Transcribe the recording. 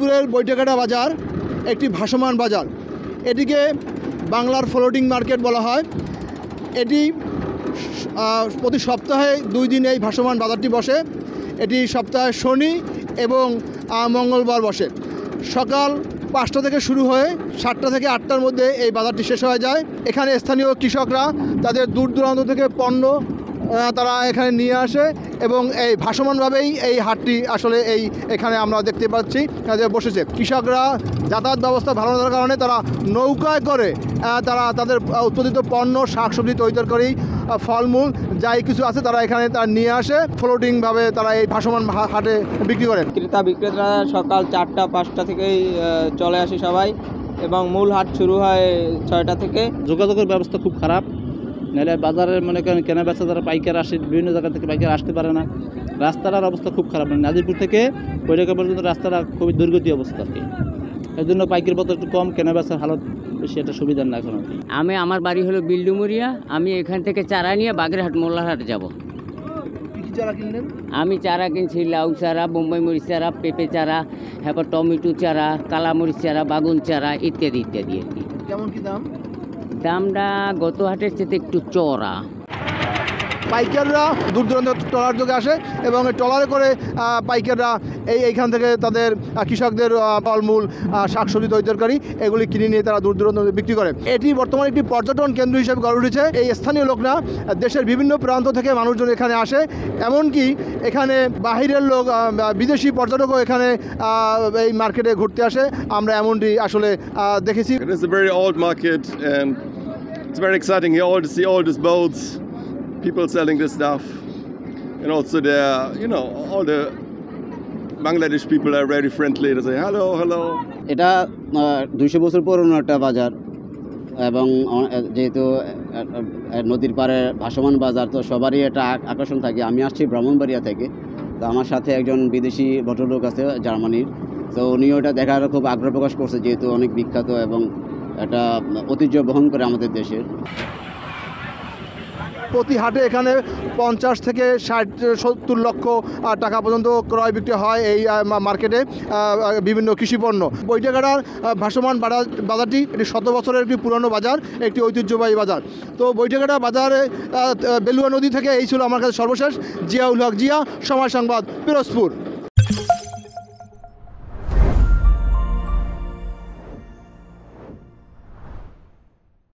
পিরোজপুরের বৈঠাকাটা বাজার একটি ভাসমান বাজার। এটিকে বাংলার ফ্লোটিং মার্কেট বলা হয়। এটি প্রতি সপ্তাহে 2 দিন এই ভাসমান বাজারটি বসে। এটি সপ্তাহে শনি এবং মঙ্গলবার বসে। সকাল 5টা থেকে শুরু হয়ে 7টা থেকে 8টার মধ্যে এই বাজারটি শেষ হয়ে যায়। এখানে স্থানীয় কৃষকরা তাদের দূর দূরান্ত থেকে পণ্য তারা এখানে নিয়ে আসে এবং এই ভাসমানভাবেই এই হাটটি আসলে এখানে আমরা দেখতে পাচ্ছি যে বসেছে। কৃষকরা যাতায়াত ব্যবস্থা ভালো থাকার কারণে তারা নৌকায় করে তারা তাদের উৎপাদিত পণ্য শাকসবজি তৈরি ফলমূল যাই কিছু আছে তারা এখানে তারা নিয়ে আসে, ফ্লোটিংভাবে তারা এই ভাসমান হাটে বিক্রি করেন। ক্রেতা বিক্রেতারা সকাল 4টা 5টা থেকেই চলে আসে সবাই এবং মূল হাট শুরু হয় 6টা থেকে। যোগাযোগের ব্যবস্থা খুব খারাপ, নাহলে বাজারে মনে করেন কেনা বেচা যারা পাইকার আসে বিভিন্ন জায়গা থেকে পাইকার আসতে পারে না। রাস্তাটার অবস্থা খুব খারাপ, মানে নাজিরপুর থেকে বৈঠাকা পর্যন্ত রাস্তাটা খুবই দুর্গতি অবস্থা আর কি। এর জন্য পাইকারি পত্র একটু কম, কেনা বেচার হালত বেশি একটা সুবিধা না এখন। আমার বাড়ি হলো বিল্ডুমুরিয়া। আমি এখান থেকে চারা নিয়ে বাগেরহাট মোল্লারহাট যাব। কী চারা কিনলেন? আমি চারা কিনছি লাউ চারা, বোম্বাই মরিচ চারা, পেঁপে চারা, তারপর টমেটো চারা, কালামরিচ চারা, বাগুন চারা ইত্যাদি ইত্যাদি আর কি। কেমন কি দাম? দামটা গত হাটের চেয়ে একটু চড়া। পাইকাররা দূর দূরান্ত ট্রলার যোগে আসে এবং ট্রলারে করে পাইকাররা এইখান থেকে তাদের কৃষকদের ফলমূল শাকসবজি তরকারি এগুলি কিনে নিয়ে তারা দূর দূরান্ত বিক্রি করে। এটি বর্তমানে একটি পর্যটন কেন্দ্র হিসেবে গড়ে উঠেছে। এই স্থানীয় লোকরা দেশের বিভিন্ন প্রান্ত থেকে মানুষজন এখানে আসে, এমনকি এখানে বাহিরের লোক বিদেশি পর্যটকও এখানে এই মার্কেটে ঘুরতে আসে। আমরা এমনটি আসলে দেখেছি। It is a very old market and it's very exciting here all to see all these boats, people selling this stuff, and also there, all the Bangladesh people are very friendly. They say hello, hello. এটা 200 বছর পুরনো একটা বাজার এবং যেহেতু নদীর পাড়ে ভাসমান বাজার, তো সবারই এটা আকর্ষণ থাকে। আমি আসছি ব্রাহ্মণবাড়িয়া থেকে, তো আমার সাথে একজন বিদেশি ভদ্রলোক আছে জার্মানির, তো উনিও এটা দেখার খুব আগ্রহ প্রকাশ করছে, যেহেতু অনেক বিখ্যাত এবং এটা ঐতিহ্য বহন করে আমাদের দেশের। প্রতি হাটে এখানে 50 থেকে 60-70 লক্ষ টাকা পর্যন্ত ক্রয় বিক্রি হয় এই মার্কেটে বিভিন্ন কৃষিপণ্য। বৈঠাকাটার ভাসমান বাজারটি একটি 100 বছরের একটি পুরনো বাজার, একটি ঐতিহ্যবাহী বাজার। তো বৈঠাকাটা বাজারে বেলুয়া নদী থেকে এই ছিল আমার কাছে সর্বশেষ। জিয়াউল হক জিয়া, সময় সংবাদ, পিরোজপুর।